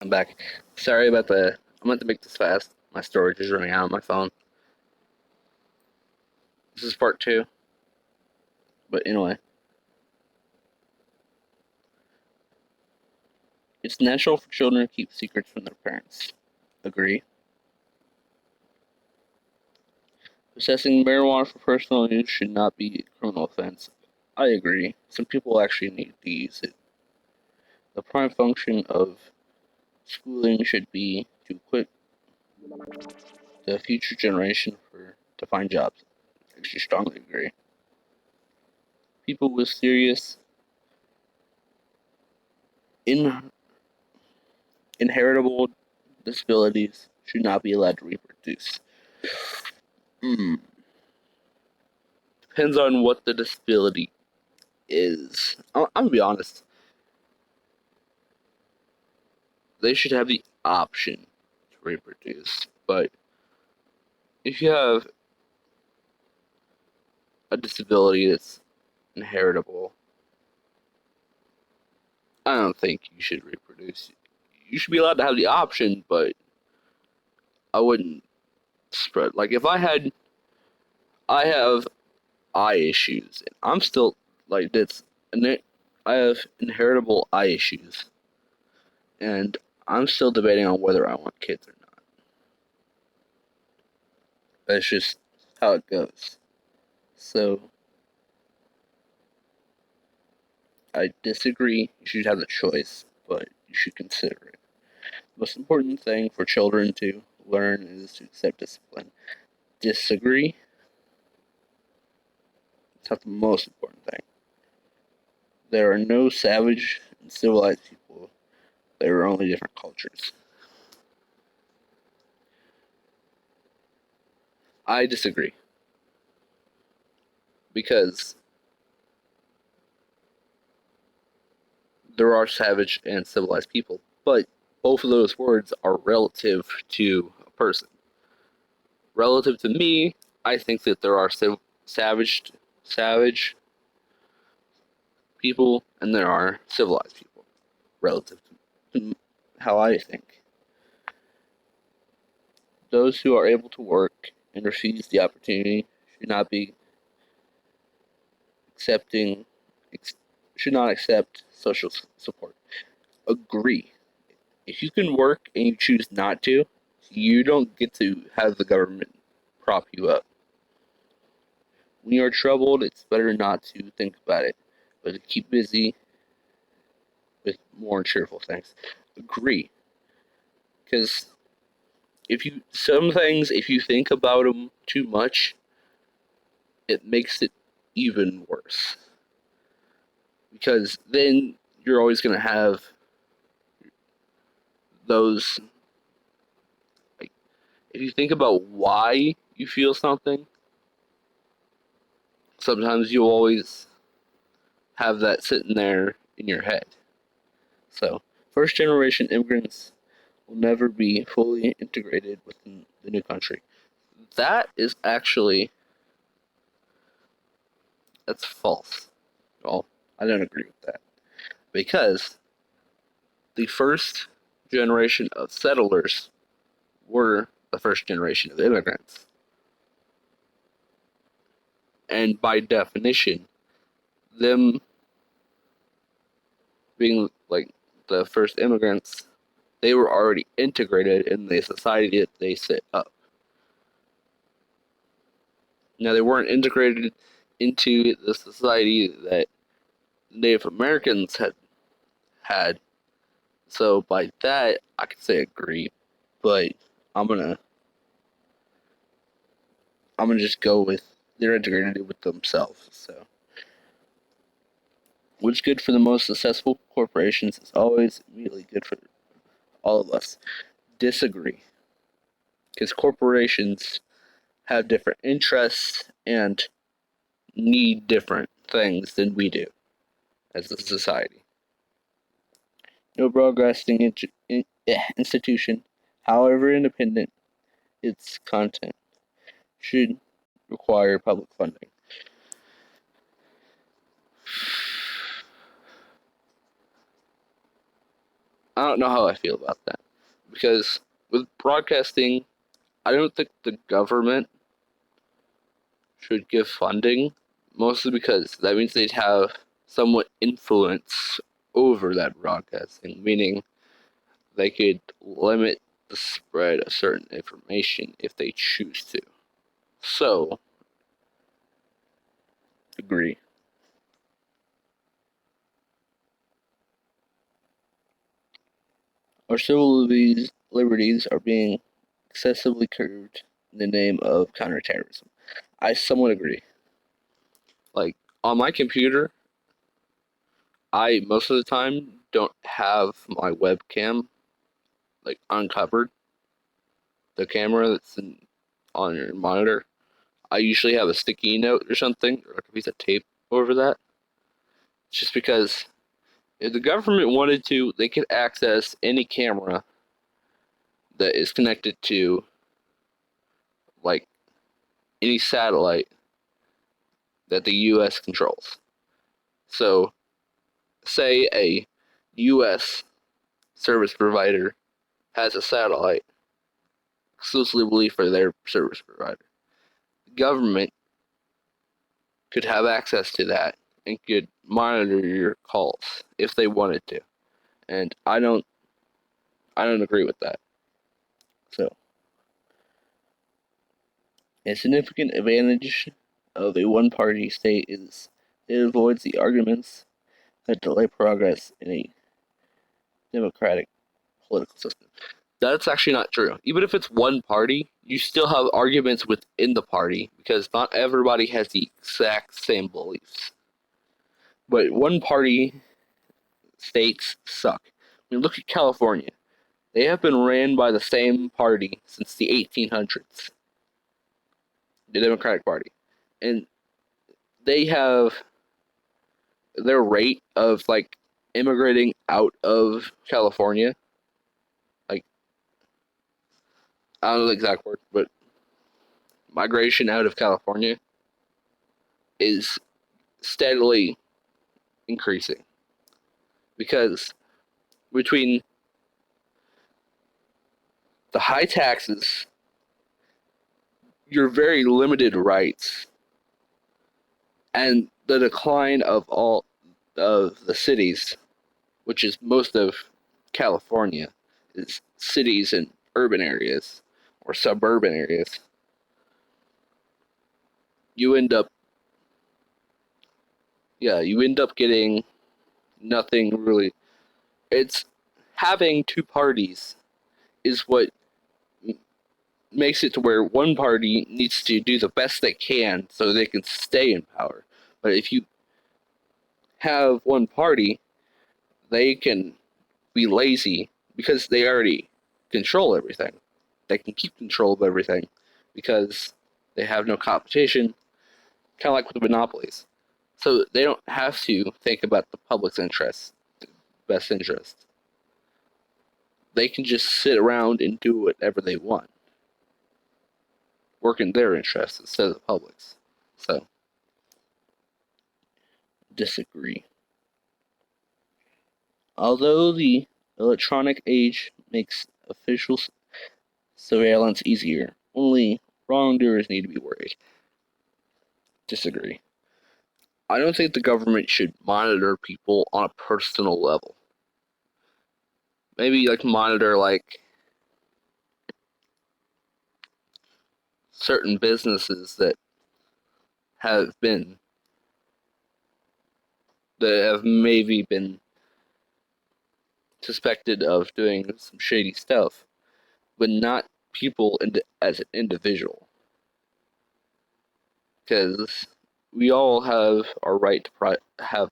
I'm back. Sorry about the. I meant to make this fast. My storage is running out on my phone. This is part two. But anyway, it's natural for children to keep secrets from their parents. Agree. Possessing marijuana for personal use should not be a criminal offense. I agree. Some people actually need to use it. The prime function of schooling should be to equip the future generation to find jobs. I actually strongly agree. People with serious in inheritable disabilities should not be allowed to reproduce. Hmm. Depends on what the disability is. I'm gonna be honest. They should have the option to reproduce, but if you have a disability that's inheritable, I don't think you should reproduce. You should be allowed to have the option, but I wouldn't spread. Like if I have eye issues, and I'm still like this, and I have inheritable eye issues, and I'm still debating on whether I want kids or not. That's just how it goes. So I disagree. You should have the choice, but you should consider it. The most important thing for children to learn is to accept discipline. Disagree? It's not the most important thing. There are no savage and civilized people. There are only different cultures. I disagree because there are savage and civilized people, but both of those words are relative to a person. Relative to me, I think that there are savage people and there are civilized people. Relative to how I think, those who are able to work and refuse the opportunity should not be accepting should not accept social support. Agree. If you can work and you choose not to, you don't get to have the government prop you up. When you're troubled, it's better not to think about it, but to keep busy with more cheerful things. Agree. Because some things, if you think about them too much, it makes it even worse. Because then you're always going to have those, like, if you think about why you feel something, sometimes you'll always have that sitting there in your head. So, first generation immigrants will never be fully integrated within the new country. That is actually that's false. Well, I don't agree with that because the first generation of settlers were the first generation of immigrants, and by definition, them being like the first immigrants, they were already integrated in the society that they set up. Now they weren't integrated into the society that Native Americans had. So by that, I could say agree, but I'm gonna I'm gonna just go with they're integrated with themselves. So what's good for the most successful corporations is always immediately good for all of us. Disagree, because corporations have different interests and need different things than we do as a society. No broadcasting institution, however independent its content, should require public funding. I don't know how I feel about that because with broadcasting, I don't think the government should give funding, mostly because that means they'd have somewhat influence over that broadcasting, meaning they could limit the spread of certain information if they choose to. So, agree. Our civil liberties are being excessively curbed in the name of counterterrorism. I somewhat agree. Like, on my computer, I most of the time don't have my webcam like uncovered, the camera that's on your monitor. I usually have a sticky note or something, or like a piece of tape over that. Just because if the government wanted to, they could access any camera that is connected to like any satellite that the US controls. So, say a US service provider has a satellite exclusively for their service provider. The government could have access to that and could monitor your calls if they wanted to. And I don't agree with that. So, a significant advantage of a one-party state is it avoids the arguments that delay progress in a democratic political system. That's actually not true. Even if it's one party, you still have arguments within the party because not everybody has the exact same beliefs. But one party states suck. I mean, look at California. They have been ran by the same party since the 1800s, the Democratic Party. And they have their rate of like immigrating out of California, like I don't know the exact word, but migration out of California is steadily increasing because between the high taxes, your very limited rights, and the decline of all of the cities, which is most of California, is cities and urban areas or suburban areas, you end up you end up getting nothing really. It's having two parties is what makes it to where one party needs to do the best they can so they can stay in power. But if you have one party, they can be lazy because they already control everything. They can keep control of everything because they have no competition, kind of like with monopolies. So they don't have to think about the public's interest, best interest. They can just sit around and do whatever they want, work in their interest instead of the public's. So, disagree. Although the electronic age makes official surveillance easier, only wrongdoers need to be worried. Disagree. I don't think the government should monitor people on a personal level. Maybe like monitor like certain businesses have been that have maybe been suspected of doing some shady stuff, but not people as an individual. Because we all have our right to have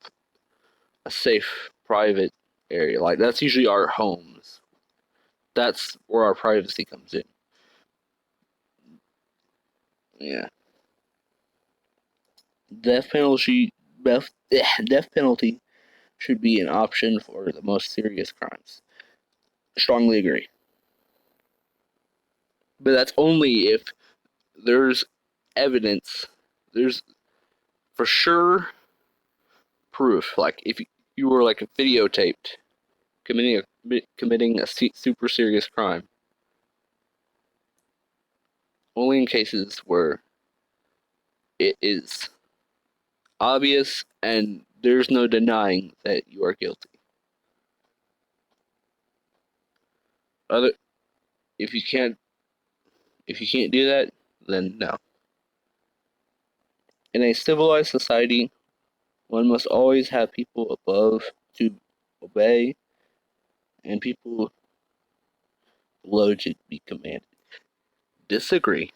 a safe, private area. Like, that's usually our homes. That's where our privacy comes in. Yeah. Death penalty, death penalty should be an option for the most serious crimes. Strongly agree. But that's only if there's evidence, there's for sure proof. Like if you were like videotaped committing committing a super serious crime. Only in cases where it is obvious and there's no denying that you are guilty. Other if you can't do that, then no. In a civilized society, one must always have people above to obey and people below to be commanded. Disagree.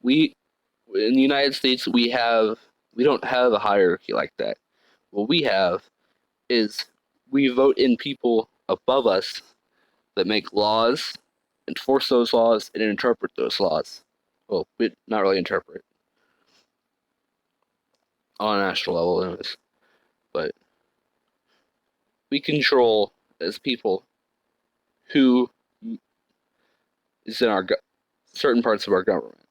We in the United States we don't have a hierarchy like that. What we have is we vote in people above us that make laws, enforce those laws, and interpret those laws. Well, not really interpret on a national level, anyways. But we control as people who is in our certain parts of our government,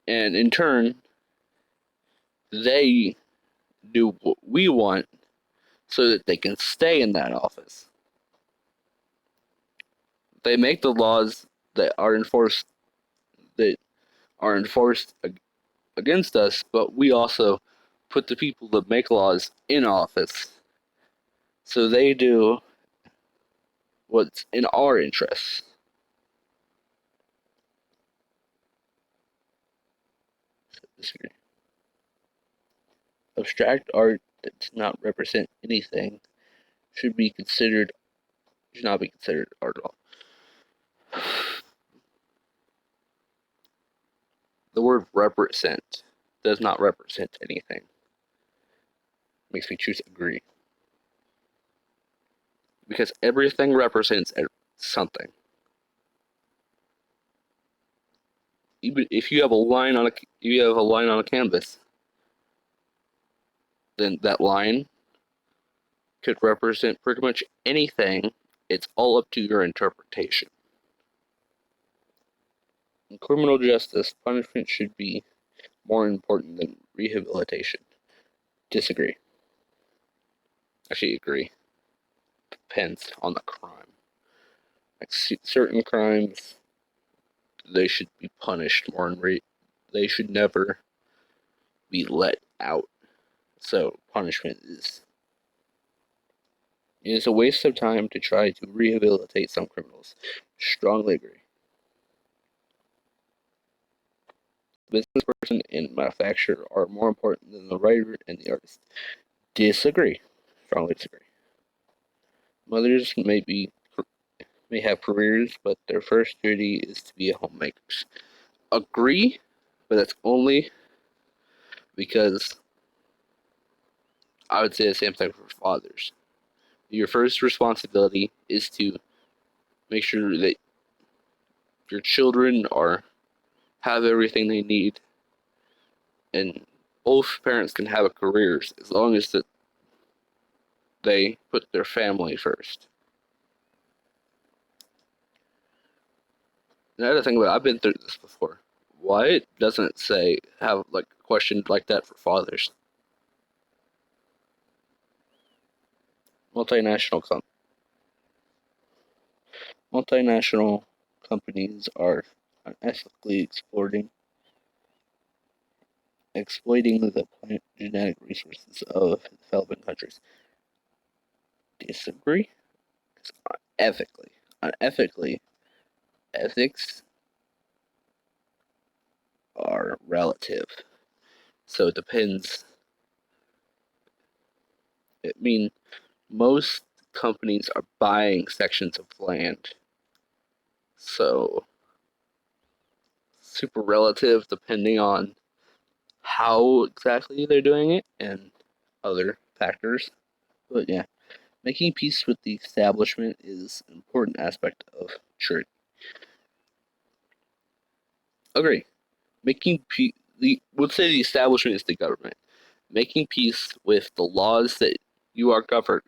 and in turn, they do what we want so that they can stay in that office. They make the laws that are enforced that are enforced against us, but we also put the people that make laws in office so they do what's in our interests. Disagree. Abstract art that does not represent anything should not be considered art at all. The word represent does not represent anything. Makes me choose agree. Because everything represents something. Even if you have a line on a canvas, then that line could represent pretty much anything. It's all up to your interpretation. In criminal justice, punishment should be more important than rehabilitation. Disagree. Actually, agree. Depends on the crime. Like certain crimes, they should be punished more, and they should never be let out. So punishment is a waste of time to try to rehabilitate some criminals. Strongly agree. The business person and manufacturer are more important than the writer and the artist. Disagree. Strongly disagree. Mothers may have careers, but their first duty is to be homemakers. Agree, but that's only because I would say the same thing for fathers. Your first responsibility is to make sure that your children have everything they need, and both parents can have careers as long as that they put their family first. Another thing, I've been through this before. Why doesn't it say have like a question like that for fathers? Multinational com- multinational companies are unethically exploiting the plant genetic resources of developing countries. Disagree? Ethically. Unethically, ethics are relative. So it depends. I mean, most companies are buying sections of land. So super relative depending on how exactly they're doing it and other factors. But yeah, making peace with the establishment is an important aspect of church. Agree. Making peace. Let's say the establishment is the government. Making peace with the laws that you are governed,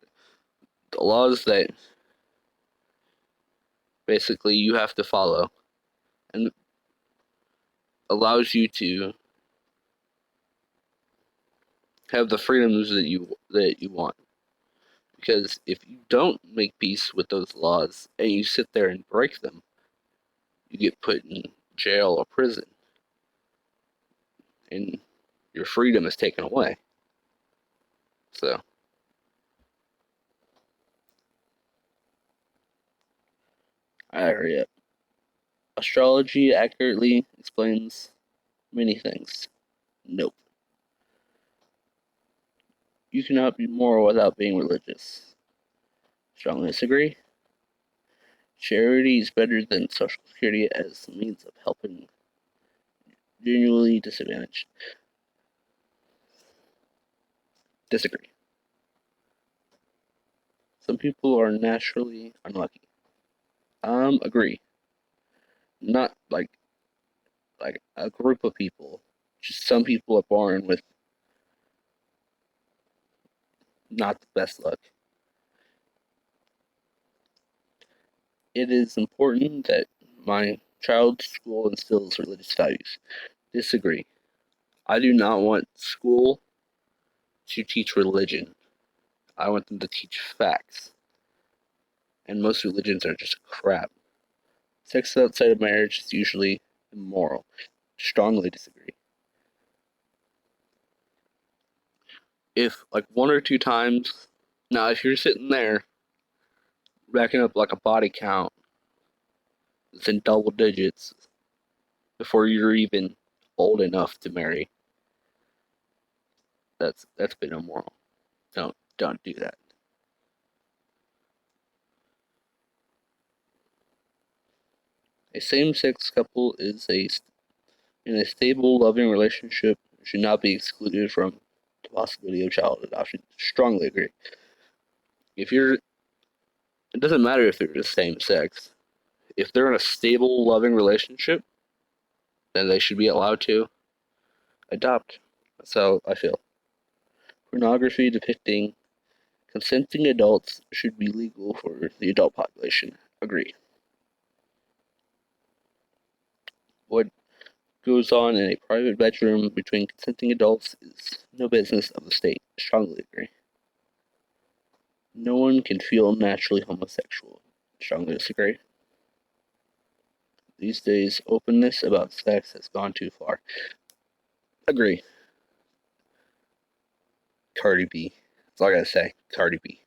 the laws that basically you have to follow, and allows you to have the freedoms that you want. because if you don't make peace with those laws and you sit there and break them, you get put in jail or prison, and your freedom is taken away. So, I hurry up. Astrology accurately explains many things. Nope. You cannot be moral without being religious. Strongly disagree. Charity is better than Social Security as a means of helping genuinely disadvantaged. Disagree. Some people are naturally unlucky. Agree. Not like a group of people. Just some people are born with not the best luck. It is important that my child's school instills religious values. Disagree. I do not want school to teach religion. I want them to teach facts. And most religions are just crap. Sex outside of marriage is usually immoral. Strongly disagree. If like one or two times, now if you're sitting there racking up like a body count that's in double digits before you're even old enough to marry, that's been immoral. Don't do that. A same-sex couple is in a stable, loving relationship should not be excluded from the possibility of child adoption. Strongly agree. If you're, it doesn't matter if they're the same sex. If they're in a stable, loving relationship, then they should be allowed to adopt. That's how I feel. Pornography depicting consenting adults should be legal for the adult population. Agree. What goes on in a private bedroom between consenting adults is no business of the state. Strongly agree. No one can feel naturally homosexual. Strongly disagree. These days, openness about sex has gone too far. Agree. Cardi B. That's all I gotta say. Cardi B.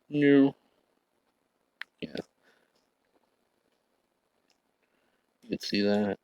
No. Yeah, you can see that.